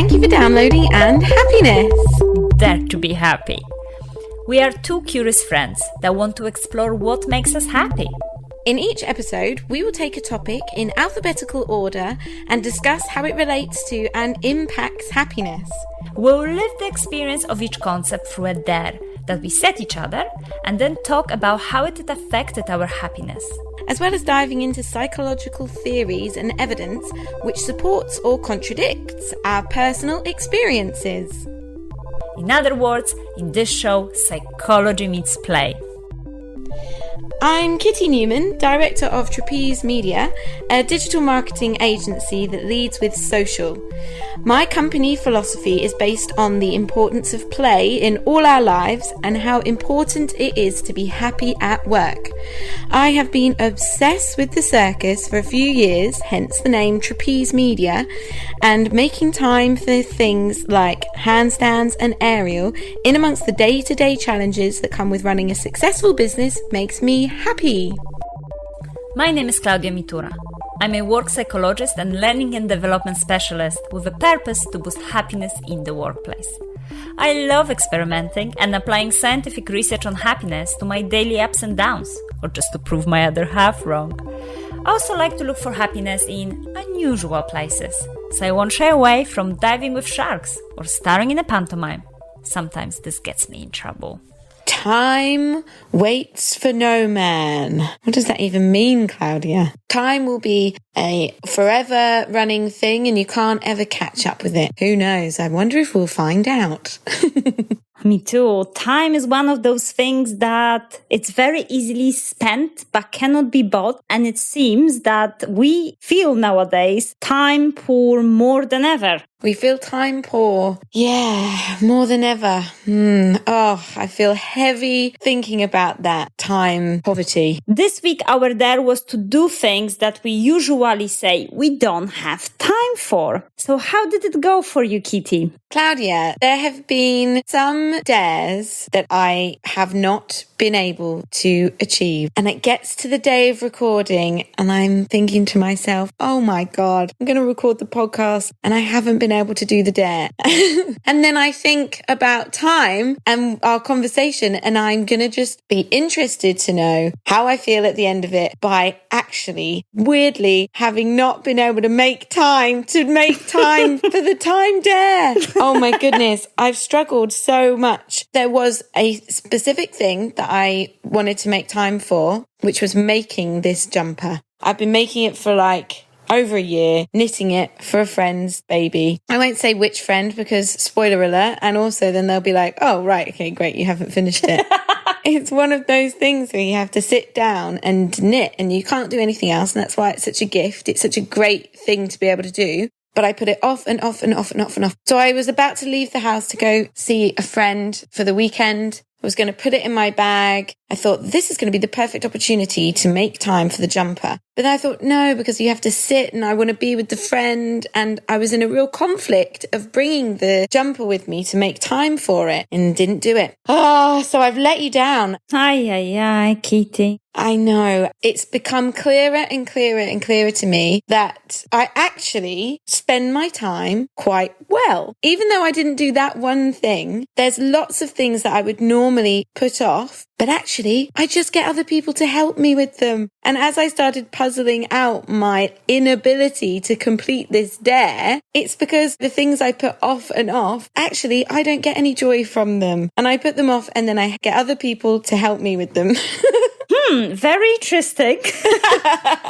Thank you for downloading and happiness! Dare to be happy. We are two curious friends that want to explore what makes us happy. In each episode, we will take a topic in alphabetical order and discuss how it relates to and impacts happiness. We'll live the experience of each concept through a dare that we set each other and then talk about how it affected our happiness. As well as diving into psychological theories and evidence which supports or contradicts our personal experiences. In other words, in this show, psychology meets play. I'm Kitty Newman, Director of Trapeze Media, a digital marketing agency that leads with social. My company philosophy is based on the importance of play in all our lives and how important it is to be happy at work. I have been obsessed with the circus for a few years, hence the name Trapeze Media, and making time for things like handstands and aerial in amongst the day-to-day challenges that come with running a successful business makes me happy. My name is Klaudia and I'm a work psychologist and learning and development specialist with a purpose to boost happiness in the workplace. I love experimenting and applying scientific research on happiness to my daily ups and downs, or just to prove my other half wrong. I also like to look for happiness in unusual places, so I won't shy away from diving with sharks or starring in a pantomime. Sometimes this gets me in trouble. Time waits for no man. What does that even mean, Klaudia? Time will be a forever running thing and you can't ever catch up with it. Who knows? I wonder if we'll find out. Me too. Time is one of those things that it's very easily spent but cannot be bought. And it seems that we feel nowadays time poor more than ever. We feel time poor. Yeah, more than ever. I feel heavy thinking about that time poverty. This week, our dare was to do things that we usually say we don't have time for. So how did it go for you, Kitty? Klaudia, there have been some dares that I have not been able to achieve. And it gets to the day of recording and I'm thinking to myself, oh my God, I'm going to record the podcast and I haven't been able to do the dare. And then I think about time and our conversation and I'm going to just be interested to know how I feel at the end of it by actually, weirdly, having not been able to make time for the time dare. Oh my goodness, I've struggled so much. There was a specific thing that I wanted to make time for, which was making this jumper. I've been making it for over a year, knitting it for a friend's baby. I won't say which friend because spoiler alert, and also then they'll be like, oh, right, okay, great, you haven't finished it. It's one of those things where you have to sit down and knit and you can't do anything else. And that's why it's such a gift. It's such a great thing to be able to do. But I put it off and off and off and off and off. So I was about to leave the house to go see a friend for the weekend. I was going to put it in my bag. I thought this is going to be the perfect opportunity to make time for the jumper. But then I thought, no, because you have to sit and I want to be with the friend. And I was in a real conflict of bringing the jumper with me to make time for it and didn't do it. So I've let you down. Ay, Kitty. I know. It's become clearer and clearer and clearer to me that I actually spend my time quite well. Even though I didn't do that one thing, there's lots of things that I would normally put off. But actually, I just get other people to help me with them. And as I started puzzling out my inability to complete this dare, it's because the things I put off and off, actually, I don't get any joy from them. And I put them off and then I get other people to help me with them. Very interesting.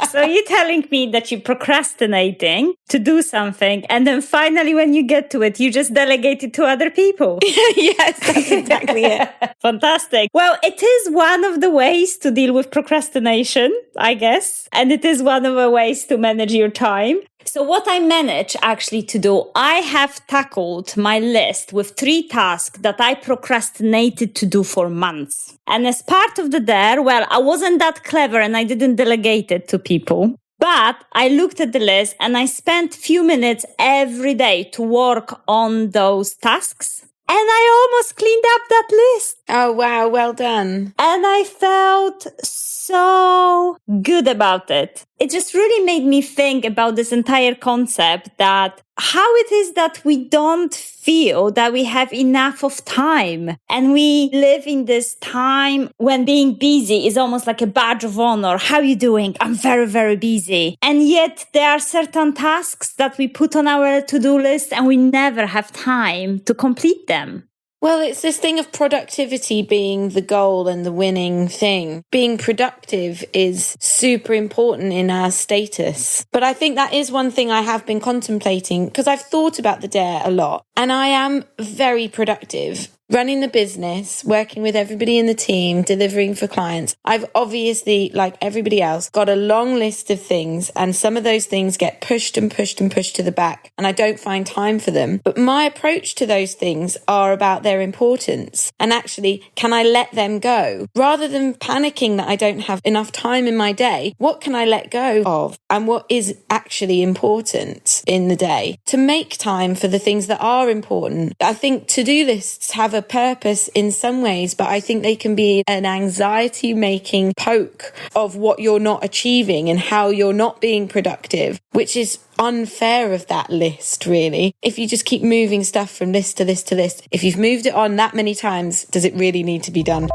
So you're telling me that you're procrastinating to do something and then finally when you get to it, you just delegate it to other people. Yes, that's exactly it. Fantastic. Well, it is one of the ways to deal with procrastination, I guess. And it is one of the ways to manage your time. So what I managed actually to do, I have tackled my list with 3 tasks that I procrastinated to do for months. And as part of the dare, well, I wasn't that clever and I didn't delegate it to people. But I looked at the list and I spent few minutes every day to work on those tasks. And I almost cleaned up that list. Oh, wow. Well done. And I felt so good about it. It just really made me think about this entire concept that how it is that we don't feel that we have enough of time. And we live in this time when being busy is almost like a badge of honor. How are you doing? I'm very, very busy. And yet there are certain tasks that we put on our to-do list and we never have time to complete them. Well, it's this thing of productivity being the goal and the winning thing. Being productive is super important in our status. But I think that is one thing I have been contemplating because I've thought about the dare a lot and I am very productive. Running the business, working with everybody in the team, delivering for clients. I've obviously, like everybody else, got a long list of things and some of those things get pushed and pushed and pushed to the back and I don't find time for them. But my approach to those things are about their importance and actually, can I let them go? Rather than panicking that I don't have enough time in my day, what can I let go of? And what is actually important in the day? To make time for the things that are important. I think to-do lists have a purpose in some ways, but I think they can be an anxiety-making poke of what you're not achieving and how you're not being productive, which is unfair of that list, really. If you just keep moving stuff from list to list to list, if you've moved it on that many times, does it really need to be done?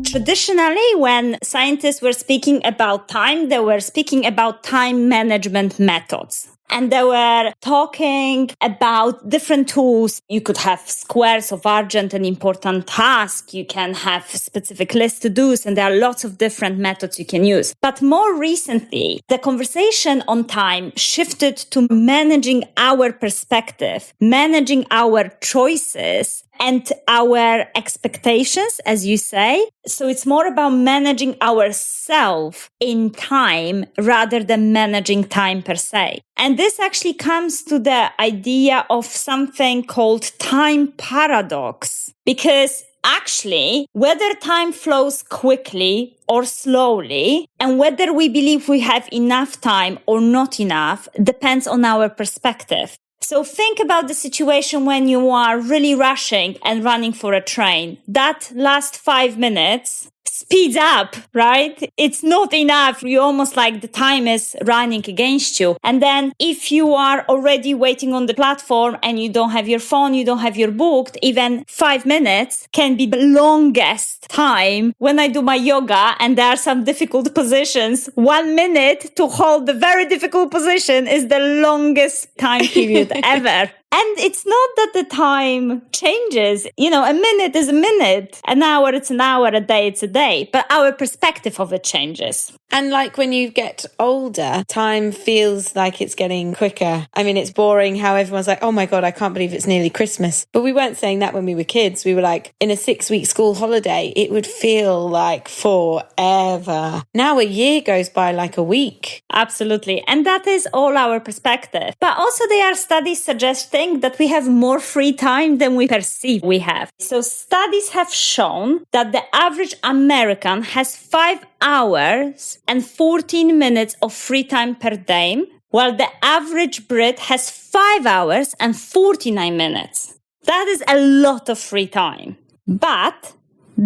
Traditionally, when scientists were speaking about time, they were speaking about time management methods. And they were talking about different tools. You could have squares of urgent and important tasks. You can have specific lists to do, and there are lots of different methods you can use. But more recently, the conversation on time shifted to managing our perspective, managing our choices, and our expectations, as you say. So it's more about managing ourselves in time rather than managing time per se. And this actually comes to the idea of something called time paradox. Because actually, whether time flows quickly or slowly, and whether we believe we have enough time or not enough, depends on our perspective. So think about the situation when you are really rushing and running for a train. That last 5 minutes speeds up, right? It's not enough. You almost like the time is running against you. And then if you are already waiting on the platform and you don't have your phone, you don't have your book, even 5 minutes can be the longest time. When I do my yoga and there are some difficult positions, 1 minute to hold the very difficult position is the longest time period ever. And it's not that the time changes. You know, a minute is a minute. An hour, it's an hour. A day, it's a day. But our perspective of it changes. And like when you get older, time feels like it's getting quicker. I mean, it's boring how everyone's like, oh my God, I can't believe it's nearly Christmas. But we weren't saying that when we were kids. We were like, in a 6-week school holiday, it would feel like forever. Now a year goes by like a week. Absolutely. And that is all our perspective. But also there are studies suggesting that we have more free time than we perceive we have. So studies have shown that the average American has 5 hours and 14 minutes of free time per day, while the average Brit has 5 hours and 49 minutes. That is a lot of free time. But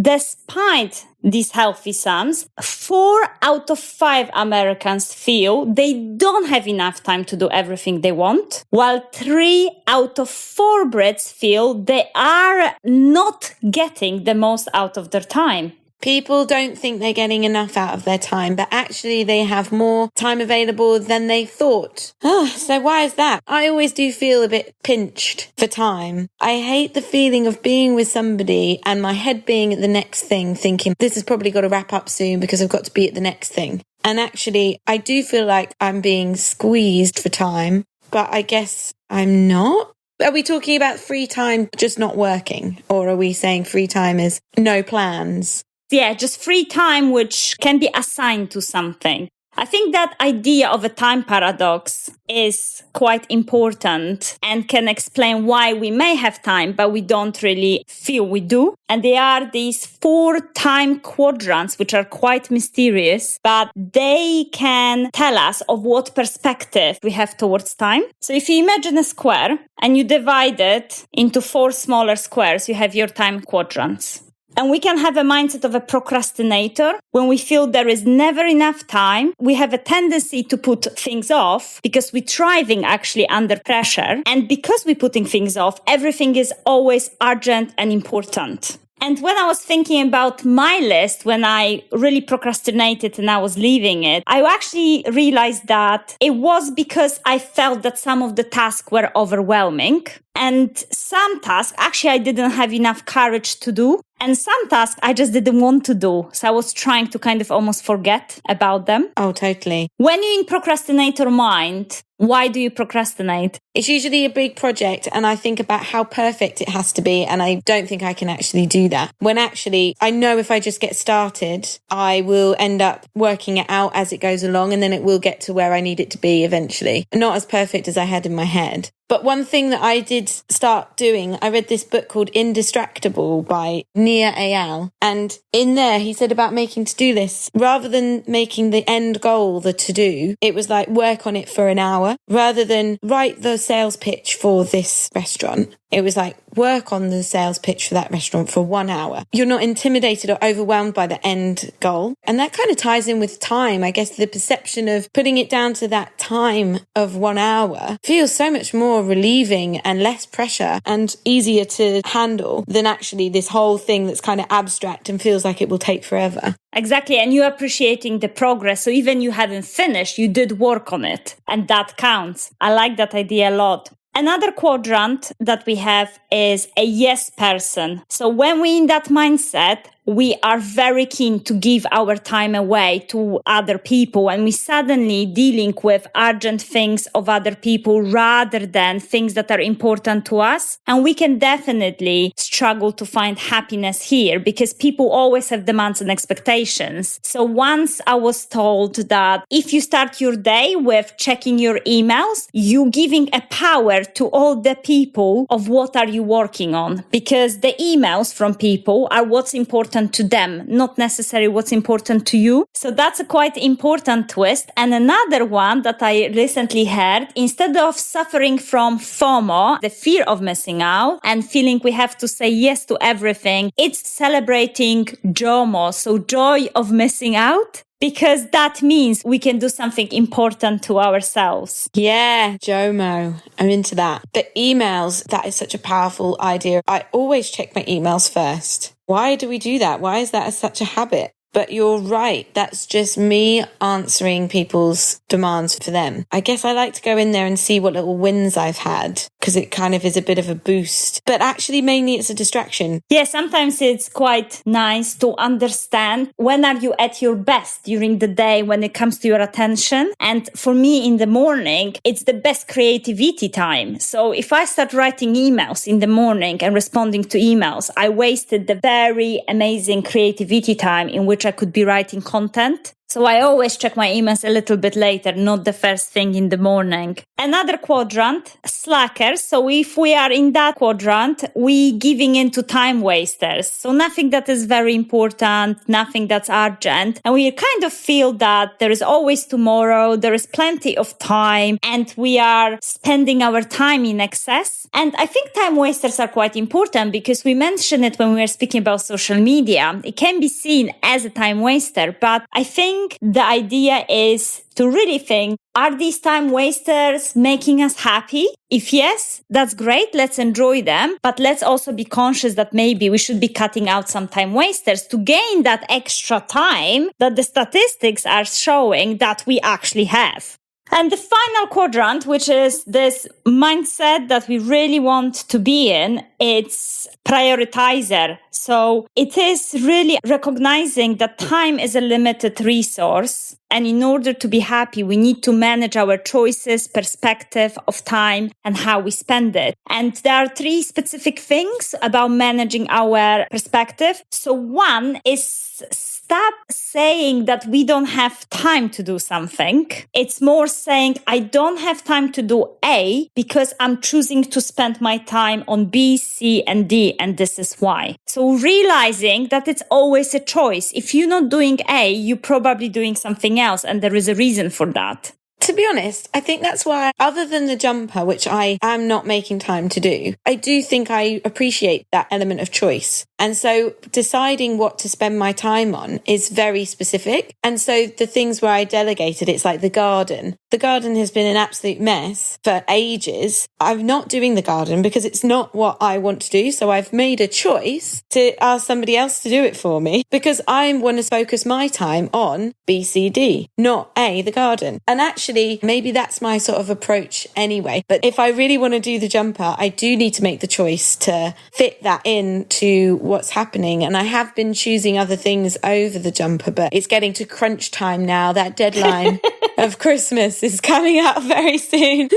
despite these healthy sums, 4 out of 5 Americans feel they don't have enough time to do everything they want, while 3 out of 4 Brits feel they are not getting the most out of their time. People don't think they're getting enough out of their time, but actually they have more time available than they thought. So why is that? I always do feel a bit pinched for time. I hate the feeling of being with somebody and my head being at the next thing, thinking this has probably got to wrap up soon because I've got to be at the next thing. And actually, I do feel like I'm being squeezed for time, but I guess I'm not. Are we talking about free time just not working? Or are we saying free time is no plans? Yeah, just free time which can be assigned to something. I think that idea of a time paradox is quite important and can explain why we may have time, but we don't really feel we do. And there are these 4 time quadrants, which are quite mysterious, but they can tell us of what perspective we have towards time. So if you imagine a square and you divide it into 4 smaller squares, you have your time quadrants. And we can have a mindset of a procrastinator. When we feel there is never enough time, we have a tendency to put things off because we're thriving actually under pressure. And because we're putting things off, everything is always urgent and important. And when I was thinking about my list, when I really procrastinated and I was leaving it, I actually realized that it was because I felt that some of the tasks were overwhelming. And some tasks, actually, I didn't have enough courage to do. And some tasks I just didn't want to do. So I was trying to kind of almost forget about them. Oh, totally. When you're in procrastinator mind, why do you procrastinate? It's usually a big project and I think about how perfect it has to be and I don't think I can actually do that. When actually, I know if I just get started, I will end up working it out as it goes along and then it will get to where I need it to be eventually. Not as perfect as I had in my head. But one thing that I did start doing, I read this book called Indistractable by Nia Ayal. And in there, he said about making to-do lists. Rather than making the end goal the to-do, it was like work on it for an hour. Rather than write the sales pitch for this restaurant, it was like work on the sales pitch for that restaurant for 1 hour. You're not intimidated or overwhelmed by the end goal. And that kind of ties in with time. I guess the perception of putting it down to that time of 1 hour feels so much more relieving and less pressure and easier to handle than actually this whole thing that's kind of abstract and feels like it will take forever. Exactly. And you're appreciating the progress. So even you haven't finished, you did work on it. And that counts. I like that idea a lot. Another quadrant that we have is a yes person. So when we're in that mindset, we are very keen to give our time away to other people and we suddenly dealing with urgent things of other people rather than things that are important to us. And we can definitely struggle to find happiness here because people always have demands and expectations. So once I was told that if you start your day with checking your emails, you giving a power to all the people of what are you working on, because the emails from people are what's important to them, not necessarily what's important to you. So that's a quite important twist. And another one that I recently heard, instead of suffering from FOMO, the fear of missing out, and feeling we have to say yes to everything, it's celebrating JOMO, so joy of missing out. Because that means we can do something important to ourselves. Yeah, JOMO. I'm into that. The emails, that is such a powerful idea. I always check my emails first. Why do we do that? Why is that such a habit? But you're right. That's just me answering people's demands for them. I guess I like to go in there and see what little wins I've had because it kind of is a bit of a boost. But actually, mainly it's a distraction. Yeah, sometimes it's quite nice to understand when are you at your best during the day when it comes to your attention. And for me in the morning, it's the best creativity time. So if I start writing emails in the morning and responding to emails, I wasted the very amazing creativity time in which I could be writing content. So I always check my emails a little bit later, not the first thing in the morning. Another quadrant, slackers. So if we are in that quadrant, we giving into time wasters. So nothing that is very important, nothing that's urgent. And we kind of feel that there is always tomorrow, there is plenty of time, and we are spending our time in excess. And I think time wasters are quite important because we mentioned it when we were speaking about social media. It can be seen as a time waster, but I think the idea is to really think, are these time wasters making us happy? If yes, that's great. Let's enjoy them. But let's also be conscious that maybe we should be cutting out some time wasters to gain that extra time that the statistics are showing that we actually have. And the final quadrant, which is this mindset that we really want to be in, it's prioritizer. So it is really recognizing that time is a limited resource. And in order to be happy, we need to manage our choices, perspective of time, and how we spend it. And there are 3 specific things about managing our perspective. So one is stop saying that we don't have time to do something. It's more saying, I don't have time to do A because I'm choosing to spend my time on B, C, and D, and this is why. So realizing that it's always a choice. If you're not doing A, you're probably doing something else, and there is a reason for that. To be honest, I think that's why, other than the jumper, which I am not making time to do, I do think I appreciate that element of choice. And so deciding what to spend my time on is very specific. And so the things where I delegated, it's like the garden. The garden has been an absolute mess for ages. I'm not doing the garden because it's not what I want to do. So I've made a choice to ask somebody else to do it for me because I want to focus my time on B, C, D, not A, the garden. And actually, maybe that's my sort of approach anyway. But if I really want to do the jumper, I do need to make the choice to fit that into what's happening. And I have been choosing other things over the jumper, but it's getting to crunch time now. That deadline of Christmas is coming up very soon.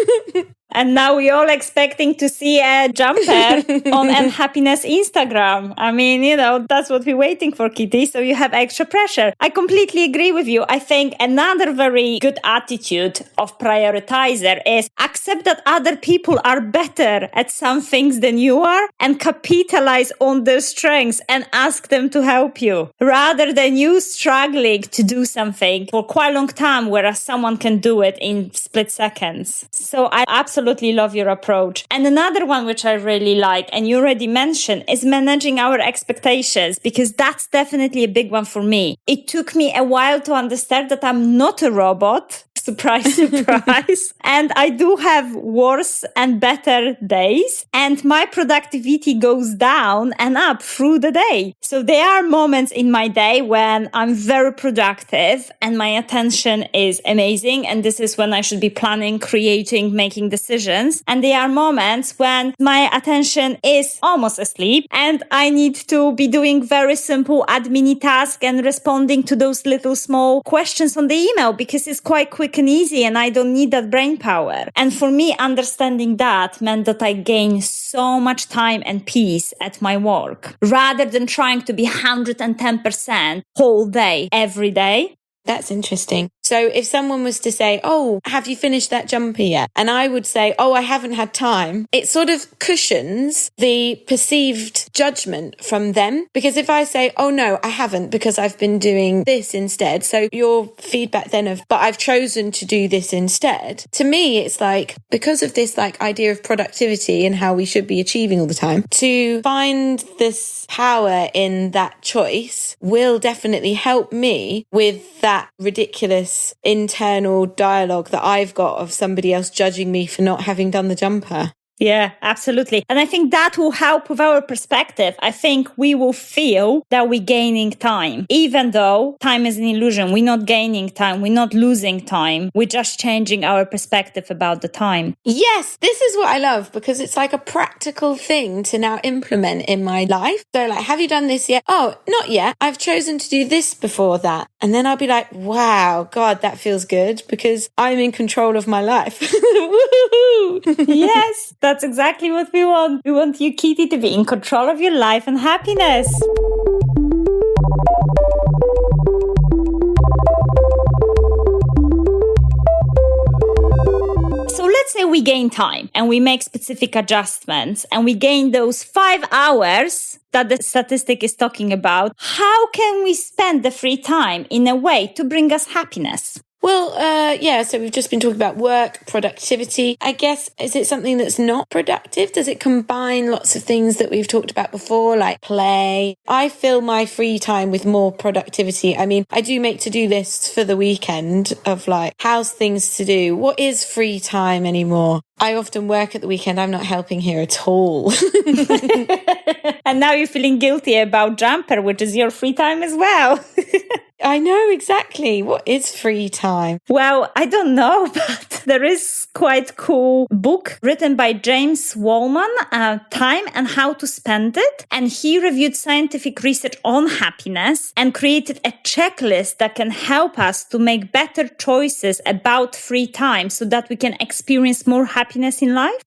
And now we're all expecting to see a jumper on Unhappiness Instagram. I mean, that's what we're waiting for, Kitty. So you have extra pressure. I completely agree with you. I think another very good attitude of prioritizer is accept that other people are better at some things than you are and capitalize on their strengths and ask them to help you rather than you struggling to do something for quite a long time, whereas someone can do it in split seconds. So I absolutely love your approach. And another one which I really like, and you already mentioned, is managing our expectations, because that's definitely a big one for me. It took me a while to understand that I'm not a robot. Surprise, surprise. And I do have worse and better days, and my productivity goes down and up through the day. So there are moments in my day when I'm very productive and my attention is amazing. And this is when I should be planning, creating, making decisions. And there are moments when my attention is almost asleep and I need to be doing very simple admin tasks and responding to those little small questions on the email because it's quite quick and easy and I don't need that brain power. And for me, understanding that meant that I gained so much time and peace at my work rather than trying to be 110% whole day, every day. That's interesting. So if someone was to say, oh, have you finished that jumper yet? And I would say, oh, I haven't had time. It sort of cushions the perceived judgment from them. Because if I say, oh, no, I haven't because I've been doing this instead. So your feedback then of, but I've chosen to do this instead. To me, it's like, because of this like idea of productivity and how we should be achieving all the time, to find this power in that choice will definitely help me with that ridiculous internal dialogue that I've got of somebody else judging me for not having done the jumper. Yeah, absolutely. And I think that will help with our perspective. I think we will feel that we're gaining time, even though time is an illusion. We're not gaining time. We're not losing time. We're just changing our perspective about the time. Yes, this is what I love because it's like a practical thing to now implement in my life. So like, have you done this yet? Oh, not yet. I've chosen to do this before that. And then I'll be like, wow, God, that feels good because I'm in control of my life. Woohoo! Yes. That's exactly what we want. We want you, Kitty, to be in control of your life and happiness. So let's say we gain time and we make specific adjustments and we gain those 5 hours that the statistic is talking about. How can we spend the free time in a way to bring us happiness? Well, so we've just been talking about work, productivity. I guess, is it something that's not productive? Does it combine lots of things that we've talked about before, like play? I fill my free time with more productivity. I mean, I do make to-do lists for the weekend of like, how's things to do? What is free time anymore? I often work at the weekend. I'm not helping here at all. And now you're feeling guilty about jumper, which is your free time as well. I know exactly. What is free time? Well, I don't know, but there is quite cool book written by James Wallman, Time and How to Spend It. And he reviewed scientific research on happiness and created a checklist that can help us to make better choices about free time so that we can experience more happiness in life.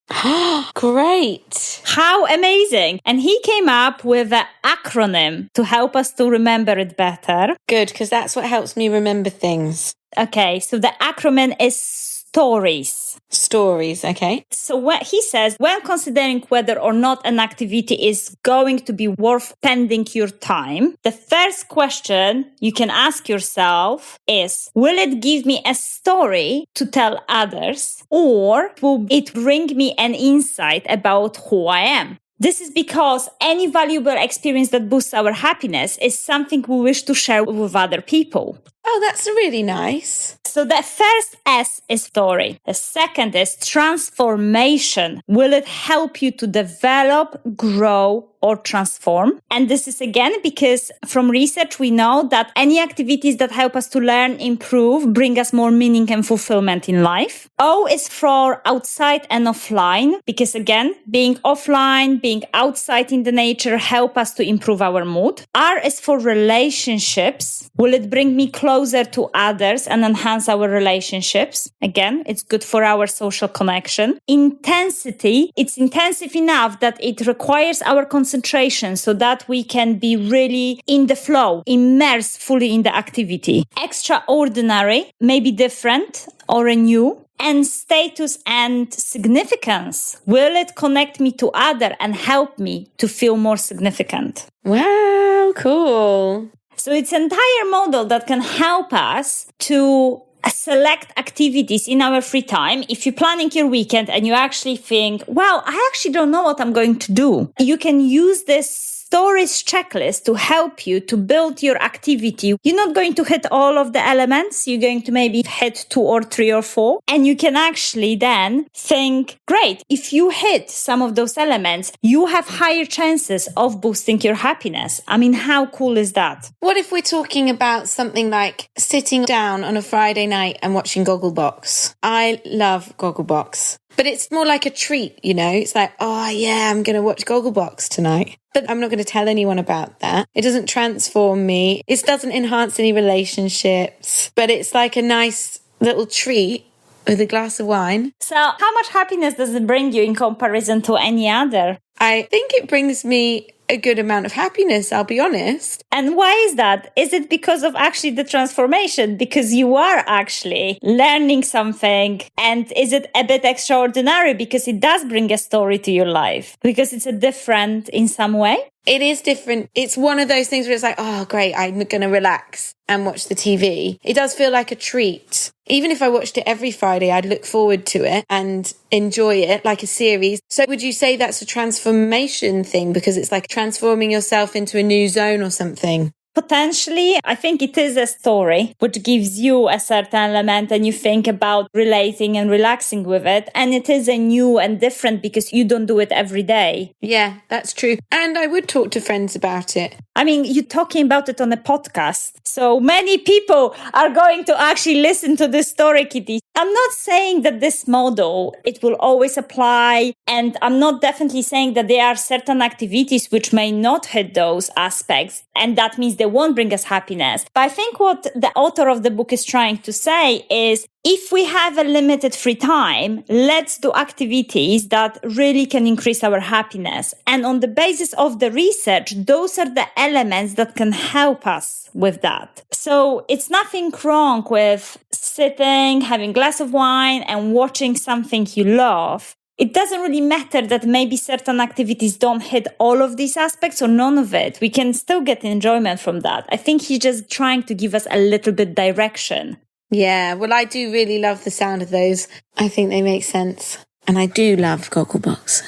Great. How amazing. And he came up with an acronym to help us to remember it better. Good, because that's what helps me remember things. Okay, so the acronym is STORIES. Stories, okay. So what he says, when considering whether or not an activity is going to be worth spending your time, the first question you can ask yourself is, will it give me a story to tell others, or will it bring me an insight about who I am? This is because any valuable experience that boosts our happiness is something we wish to share with other people. Oh, that's really nice. So the first S is story. The second is transformation. Will it help you to develop, grow, or transform? And this is again because from research we know that any activities that help us to learn, improve, bring us more meaning and fulfillment in life. O is for outside and offline, because again, being offline, being outside in the nature help us to improve our mood. R is for relationships. Will it bring me closer to others and enhance our relationships? Again, it's good for our social connection. Intensity, it's intensive enough that it requires our concentration so that we can be really in the flow, immersed fully in the activity. Extraordinary, maybe different or a new. And status and significance. Will it connect me to others and help me to feel more significant? Wow, cool. So it's an entire model that can help us to select activities in our free time. If you're planning your weekend and you actually think, wow, I actually don't know what I'm going to do, you can use this stories checklist to help you to build your activity. You're not going to hit all of the elements. You're going to maybe hit 2 or 3 or 4. And you can actually then think, great, if you hit some of those elements, you have higher chances of boosting your happiness. I mean, how cool is that? What if we're talking about something like sitting down on a Friday night and watching Gogglebox? I love Gogglebox. But it's more like a treat, you know? It's like, oh yeah, I'm going to watch Gogglebox tonight. But I'm not going to tell anyone about that. It doesn't transform me. It doesn't enhance any relationships. But it's like a nice little treat with a glass of wine. So how much happiness does it bring you in comparison to any other? I think it brings me a good amount of happiness, I'll be honest. And why is that? Is it because of actually the transformation? Because you are actually learning something? And is it a bit extraordinary because it does bring a story to your life? Because it's a different in some way? It is different. It's one of those things where it's like, oh, great, I'm going to relax and watch the TV. It does feel like a treat. Even if I watched it every Friday, I'd look forward to it and enjoy it like a series. So would you say that's a transformation thing because it's like transforming yourself into a new zone or something? Potentially, I think it is a story which gives you a certain element and you think about relating and relaxing with it. And it is a new and different because you don't do it every day. Yeah, that's true. And I would talk to friends about it. I mean, you're talking about it on a podcast. So many people are going to actually listen to this story, Kitty. I'm not saying that this model, it will always apply. And I'm not definitely saying that there are certain activities which may not hit those aspects. And that means they won't bring us happiness. But I think what the author of the book is trying to say is, if we have a limited free time, let's do activities that really can increase our happiness. And on the basis of the research, those are the elements that can help us with that. So it's nothing wrong with sitting, having a glass of wine and watching something you love. It doesn't really matter that maybe certain activities don't hit all of these aspects or none of it. We can still get enjoyment from that. I think he's just trying to give us a little bit direction. Yeah, well, I do really love the sound of those. I think they make sense. And I do love Gogglebox.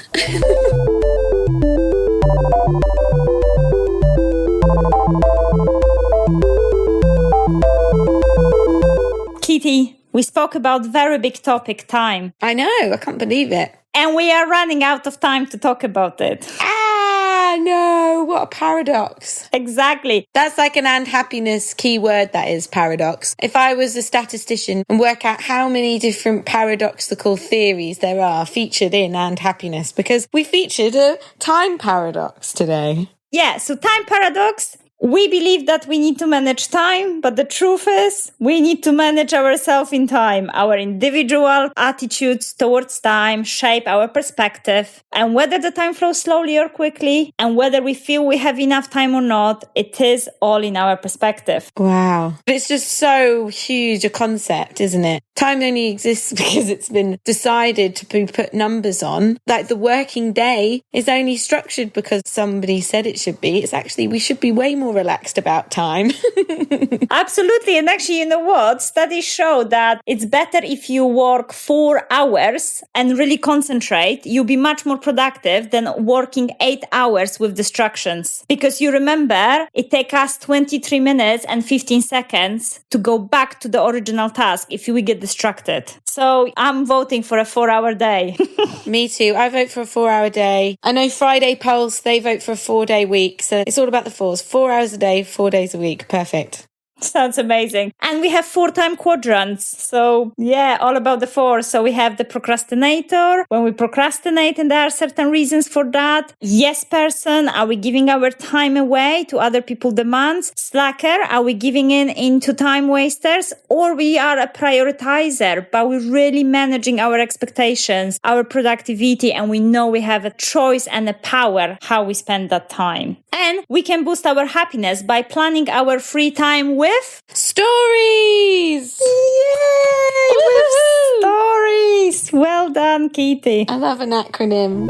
Kitty, we spoke about very big topic, time. I know, I can't believe it. And we are running out of time to talk about it. No, what a paradox. Exactly. That's like an and happiness keyword, that is paradox. If I was a statistician and work out how many different paradoxical theories there are featured in and happiness, because we featured a time paradox today. Yeah, so time paradox. We believe that we need to manage time, but the truth is we need to manage ourselves in time. Our individual attitudes towards time shape our perspective. And whether the time flows slowly or quickly, and whether we feel we have enough time or not, it is all in our perspective. Wow. It's just so huge a concept, isn't it? Time only exists because it's been decided to be put numbers on. Like the working day is only structured because somebody said it should be. It's actually, we should be way more more relaxed about time. Absolutely. And actually, you know what? Studies show that it's better if you work 4 hours and really concentrate. You'll be much more productive than working 8 hours with distractions. Because you remember, it takes us 23 minutes and 15 seconds to go back to the original task if we get distracted. So I'm voting for a 4-hour day. Me too. I vote for a 4-hour day. I know Friday Pulse, they vote for a 4-day week. So it's all about the fours. 4 hours a day, 4 days a week. Perfect. Sounds amazing. And we have 4 time quadrants. So yeah, all about the 4. So we have the procrastinator. When we procrastinate, and there are certain reasons for that. Yes person, are we giving our time away to other people's demands? Slacker, are we giving into time wasters? Or we are a prioritizer, but we're really managing our expectations, our productivity, and we know we have a choice and a power how we spend that time. And we can boost our happiness by planning our free time with stories! Yay! With stories! Well done, Kitty. I love an acronym.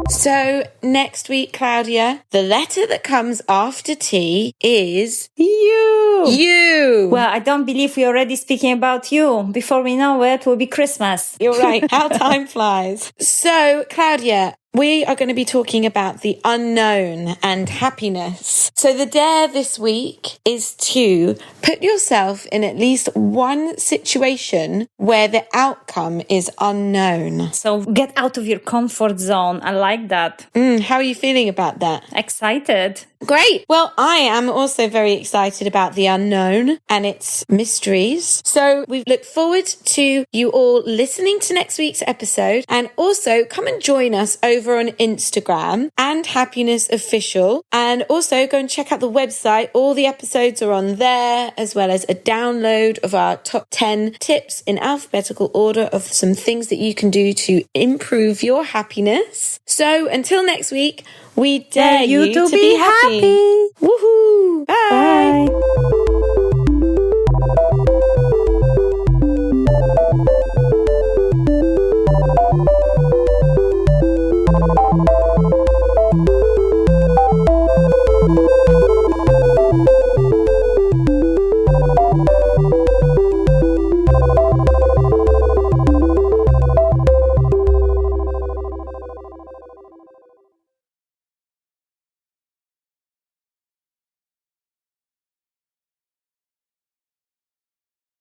So next week, Klaudia, the letter that comes after T is you. You. Well, I don't believe we're already speaking about you. Before we know it, will be Christmas. You're right. How time flies. So, Klaudia, we are going to be talking about the unknown and happiness. So the dare this week is to put yourself in at least one situation where the outcome is unknown. So get out of your comfort zone. I like that. How are you feeling about that? Excited. Great. Well, I am also very excited about the unknown and its mysteries. So we look forward to you all listening to next week's episode, and also come and join us over on Instagram and Happiness Official, and also go and check out the website. All the episodes are on there, as well as a download of our top 10 tips in alphabetical order of some things that you can do to improve your happiness. So until next week, we dare you to be happy. Woohoo! Bye. Bye.